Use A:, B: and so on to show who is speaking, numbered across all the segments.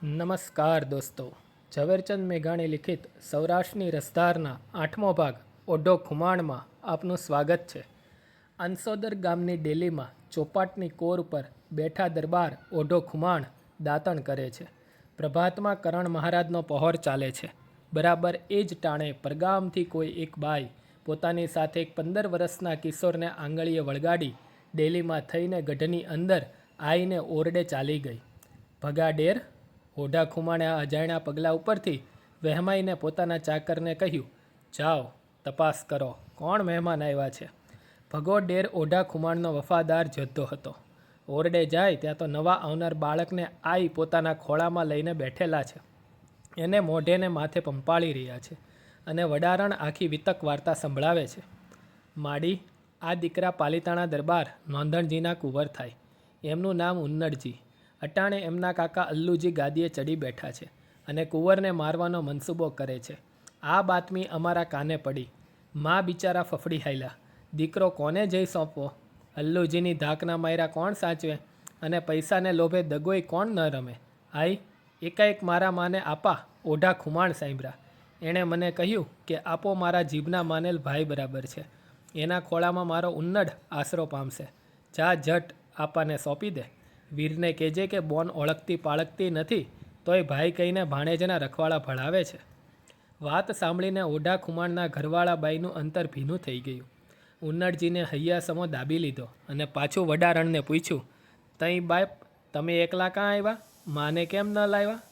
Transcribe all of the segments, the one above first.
A: નમસ્કાર દોસ્તો, ઝવેરચંદ મેઘાણી લિખિત સૌરાષ્ટ્રની રસધારના 8મો ભાગ ઓઢો ખુમાણમાં આપનું સ્વાગત છે. અંસોદર ગામની ડેલીમાં ચોપાટની કોર ઉપર બેઠા દરબાર ઓઢો ખુમાણ દાતણ કરે છે. પ્રભાતમાં કરણ મહારાજનો પહોર ચાલે છે. બરાબર એ જ ટાણે પરગામથી કોઈ એક બાઈ પોતાની સાથે એક 15 વર્ષના કિશોરને આંગળીએ વળગાડી ડેલીમાં થઈને ગઢની અંદર આવીને ઓરડે ચાલી ગઈ. ભગાડેર ઓઢા ખુમાણે આ અજાણ્યા પગલાં ઉપરથી વહેમાઈને પોતાના ચાકરને કહ્યું, જાઓ તપાસ કરો, કોણ મહેમાન આવ્યા છે. ભગો ડેર ઓઢા ખુમાણનો વફાદાર જોધો હતો. ઓરડે જાય ત્યાં તો નવા આવનાર બાળકને આઈ પોતાના ખોળામાં લઈને બેઠેલા છે. એને મોઢેને માથે પંપાળી રહ્યા છે અને વડારણ આખી વિતક વાર્તા સંભળાવે છે. માડી, આ દીકરા પાલિતાણા દરબાર નોંધણજીના કુંવર થાય. એમનું નામ ઉન્નડજી. અટાણે એમના કાકા અલ્લુજી ગાદીએ ચડી બેઠા છે અને કુંવરને મારવાનો મનસૂબો કરે છે. આ બાતમી અમારા કાને પડી. મા બિચારા ફફડી હાયલા. દીકરો કોને જઈ સોંપવો? અલ્લુજીની ધાકના માયરા કોણ સાચવે અને પૈસાને લોભે દગોય કોણ ન રમે? આઈ એકાએક મારા માને આપા ઓઢા ખુમાણ સાંભળ્યા. એણે મને કહ્યું કે આપો મારા જીભના માનેલ ભાઈ બરાબર છે. એના ખોળામાં મારો ઉન્નડ આશરો પામશે. જા જટ આપાને સોંપી દે. વીરને કહેજે કે બોન ઓળખતી પાળકતી નથી તોય ભાઈ કહીને ભાણેજના રખવાળા ભળાવે છે. વાત સાંભળીને ઓઢા ખુમાણના ઘરવાળા બાઈનું અંતર ભીનું થઈ ગયું. ઉન્નડજીને હૈયાસમો દાબી લીધો અને પાછું વડારણને પૂછ્યું, તઈ બાપ તમે એકલા કાં આવ્યા? માને કેમ ન લાવ્યા?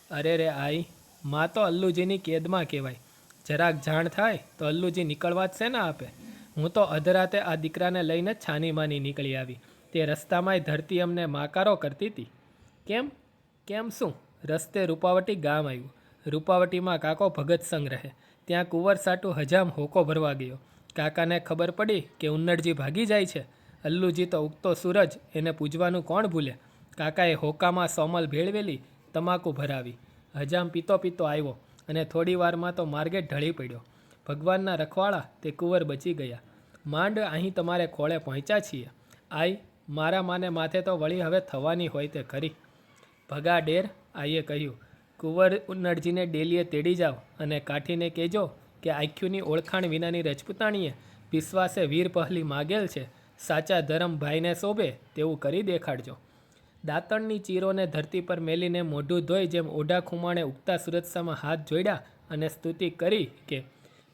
A: અરે રે આઈ, મા તો અલ્લુજીની કેદમાં કહેવાય. જરાક જાણ થાય તો અલ્લુજી નીકળવા જ છે ને આપે. હું તો અધરાતે આ દીકરાને લઈને જ છાનીમાની નીકળી આવી. તે રસ્તામાંય ધરતી અમને માકારો કરતી હતી. કેમ કેમ શું? રસ્તે રૂપાવટી ગામ આવ્યું. રૂપાવટીમાં કાકો ભગત સંઘ રહે. ત્યાં કુંવર સાટુ હજામ હોકો ભરવા ગયો. કાકાને ખબર પડી કે ઉન્નડજી ભાગી જાય છે. અલ્લુજી તો ઉગતો સૂરજ, એને પૂજવાનું કોણ ભૂલે. કાકાએ હોકામાં સોમલ ભેળવેલી તમાકુ ભરાવી. હજામ પીતો પીતો આવ્યો અને થોડી વારમાં તો માર્ગે ઢળી પડ્યો. ભગવાનના રખવાળા તે કુંવર બચી ગયા. માંડ અહીં તમારે ખોળે પહોંચ્યા છીએ. આઈ, મારા માને માથે તો વળી હવે થવાની હોય તે ખરી. ભગા ડેર આઈએ કહ્યું, કુંવર ઉન્નડજીને ડેલીએ તેડી જાઓ અને કાઠીને કહેજો કે આખ્યુની ઓળખાણ વિનાની રજપૂતાણીએ વિશ્વાસે વીર પહલી માગેલ છે. સાચા ધરમ ભાઈને શોભે તેવું કરી દેખાડજો. દાંતણની ચીરોને ધરતી પર મેલીને મોઢું ધોઈ જેમ ઓઢા ખુમાણે ઉગતા સૂરજ સામે હાથ જોડ્યા અને સ્તુતિ કરી કે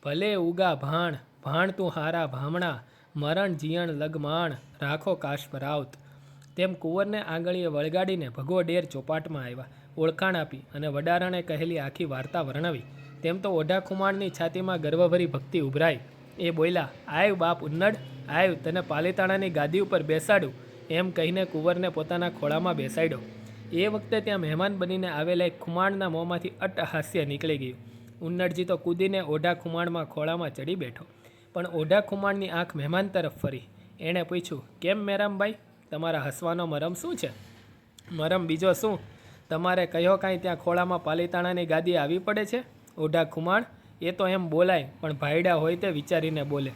A: ભલે ઉગા ભાણ, ભાણ તું હારા ભામણા, મરણ જીયણ લગમાણ, રાખો કાશ પરાવત. તેમ કુંવરને આંગળીએ વળગાડીને ભગવો ડેર ચોપાટમાં આવ્યા. ઓળખાણ આપી અને વડારણે કહેલી આખી વાર્તા વર્ણવી. તેમ તો ઓઢા ખુમાણની છાતીમાં ગર્વભરી ભક્તિ ઉભરાઈ. એ બોલ્યા, આવ બાપ ઉન્નડ, આવ તને પાલિતાણાની ગાદી ઉપર બેસાડું. એમ કહીને કુંવરને પોતાના ખોળામાં બેસાડ્યો. એ વખતે ત્યાં મહેમાન બનીને આવેલા એક ખુમાણના મોંમાંથી અટ્ટહાસ્ય નીકળી ગયું. ઉન્નડજી તો કૂદીને ઓઢા ખુમાણમાં ખોળામાં ચડી બેઠો. પણ ઓઢા ખુમાણની આંખ મહેમાન તરફ ફરી. એણે પૂછ્યું, કેમ મેરામભાઈ, તમારા હસવાનો મરમ શું છે? મરમ બીજો શું? તમારે કહ્યો કાંઈ ત્યાં ખોળામાં પાલિતાણાની ગાદી આવી પડે છે? ઓઢા ખુમાણ, એ તો એમ બોલાય પણ ભાઈડા હોય તે વિચારીને બોલે.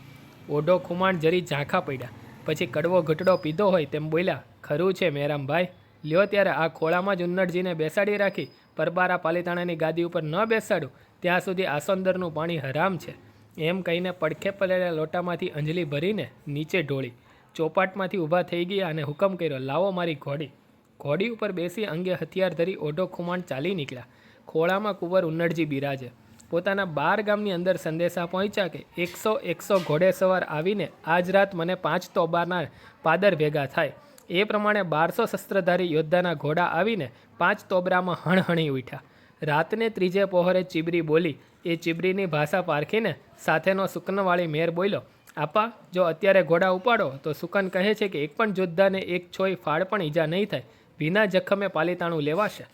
A: ઓઢો ખુમાણ જરી ઝાંખા પડ્યા. પછી કડવો ઘટડો પીધો હોય તેમ બોલ્યા, ખરું છે મેરામભાઈ, લ્યો ત્યારે આ ખોળામાં જ ઉન્નડજીને બેસાડી રાખી પરબારા પાલિતાણાની ગાદી ઉપર ન બેસાડું ત્યાં સુધી આસોંદરનું પાણી હરામ છે. એમ કહીને પડખે પડેલા લોટામાંથી અંજલી ભરીને નીચે ઢોળી. ચોપાટમાંથી ઊભા થઈ ગયા અને હુકમ કર્યો, લાવો મારી ઘોડી. ઘોડી ઉપર બેસી અંગે હથિયાર ધરી ઓઢો ખુમાણ ચાલી નીકળ્યા. ખોળામાં કુંવર ઉન્નડજી બિરાજે. પોતાના 12 ગામની અંદર સંદેશા પહોંચ્યા કે 100 ઘોડેસવાર આવીને આજ રાત મને 5 તોબાના પાદર ભેગા થાય. એ પ્રમાણે 1200 શસ્ત્રધારી યોદ્ધાના ઘોડા આવીને 5 તોબરામાં હણહણી ઉઠ્યા. રાતને ત્રીજે પહોરે ચીબરી બોલી. એ ચીબરીની ભાષા પારખીને સાથેનો સુકનવાળી મેર બોલ્યો, આપા જો અત્યારે ઘોડા ઉપાડો તો સુકન કહે છે કે એક પણ યોદ્ધાને એક છોય ફાળ પણ ઈજા નહીં થાય. વિના જખમે પાલિતાણું લેવાશે.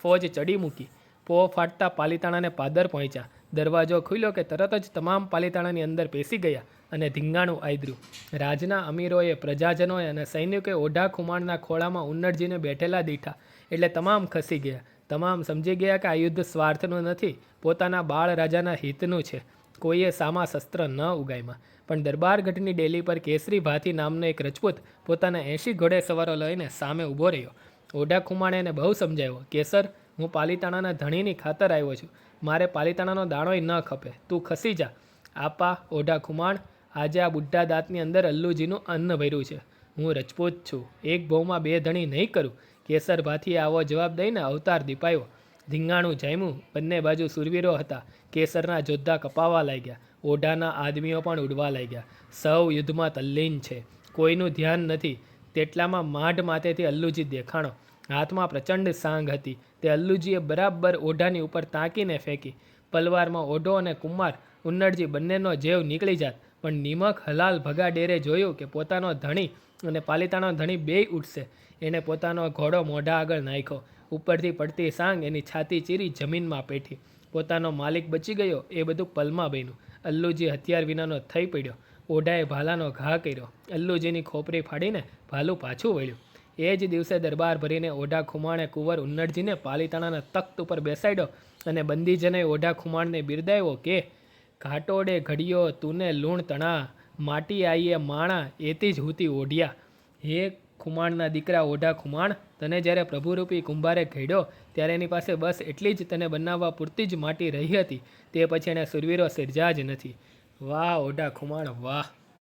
A: ફોજ ચડી મૂકી. પો ફાટતા પાલિતાણાને પાદર પહોંચ્યા. દરવાજો ખુલ્યો કે તરત જ તમામ પાલિતાણાની અંદર પેસી ગયા અને ધીંગાણું આદર્યું. રાજના અમીરોએ, પ્રજાજનોએ અને સૈનિકોએ ઓઢા ખુમાણના ખોળામાં ઉન્નડજીને બેઠેલા દીઠા એટલે તમામ ખસી ગયા. તમામ સમજી ગયા કે આ યુદ્ધ સ્વાર્થનું નથી, પોતાના બાળ રાજાના હિતનું છે. કોઈએ સામા શસ્ત્ર ન ઉગાયમાં. પણ દરબારગઢની ડેલી પર કેસરી ભાથી નામનો એક રજપૂત પોતાના 80 ઘોડે સવારો લઈને સામે ઊભો રહ્યો. ઓઢા ખુમાણે એને બહુ સમજાવ્યો, કેસર હું પાલીતાણાના ધણીની ખાતર આવ્યો છું. મારે પાલીતાણાનો દાણોય ન ખપે. તું ખસી જા. આપા ઓઢા ખુમાણ, આજે આ બુઢ્ઢા દાંતની અંદર અલ્લુજીનું અન્ન ભર્યું છે. હું રજપૂત છું. એક ભવમાં બે ધણી નહીં કરું. કેસર ભાથીએ આવો જવાબ દઈને અવતાર દીપાયો. ધીંગાણું જામ્યું. બંને બાજુ સુરવીરો હતા. કેસરના જોદ્ધા કપાવા લાગ્યા. ઓઢાના આદમીઓ પણ ઉડવા લાગ્યા. સૌ યુદ્ધમાં તલ્લીન છે. કોઈનું ધ્યાન નથી. તેટલામાં માઢ માથેથી અલ્લુજી દેખાણો. હાથમાં પ્રચંડ સાંગ હતી. તે અલ્લુજીએ બરાબર ઓઢાની ઉપર તાંકીને ફેંકી. પલવારમાં ઓઢો અને કુમાર ઉન્નડજી બંનેનો જેવ નીકળી જાત. પણ નિમક હલાલ ભગા ડેરે જોયું કે પોતાનો ધણી અને પાલીતાણાનો ધણી બેય ઉઠશે. એણે પોતાનો ઘોડો મોઢા આગળ નાખ્યો. ઉપરથી પડતી સાંગ એની છાતી ચીરી જમીનમાં પેઠી. પોતાનો માલિક બચી ગયો એ બધું પલમાં બન્યું. અલ્લુજી હથિયાર વિનાનો થઈ પડ્યો. ઓઢાએ ભાલાનો ઘા કર્યો. અલ્લુજીની ખોપરી ફાડીને ભાલું પાછું વળ્યું. એ જ દિવસે દરબાર ભરીને ઓઢા ખુમાણે કુંવર ઉન્નડજીને પાલીતાણાના તખ્ત ઉપર બેસાડ્યો અને બંદીજને ઓઢા ખુમાણને બિરદાવ્યો કે ઘાટોડે ઘડિયો તુને લૂણ તણા, માટી આઈએ માણા એથી જ હુતી ઓઢિયા. હે ખુમાણના દીકરા ઓઢા ખુમાણ, તને જ્યારે પ્રભુરૂપી કુંભારે ઘડ્યો ત્યારે એની પાસે બસ એટલી જ તને બનાવવા પૂરતી જ માટી રહી હતી. તે પછી એણે સુરવીરો સિરજા જ નથી. વાહ ઓઢા ખુમાણ વાહ.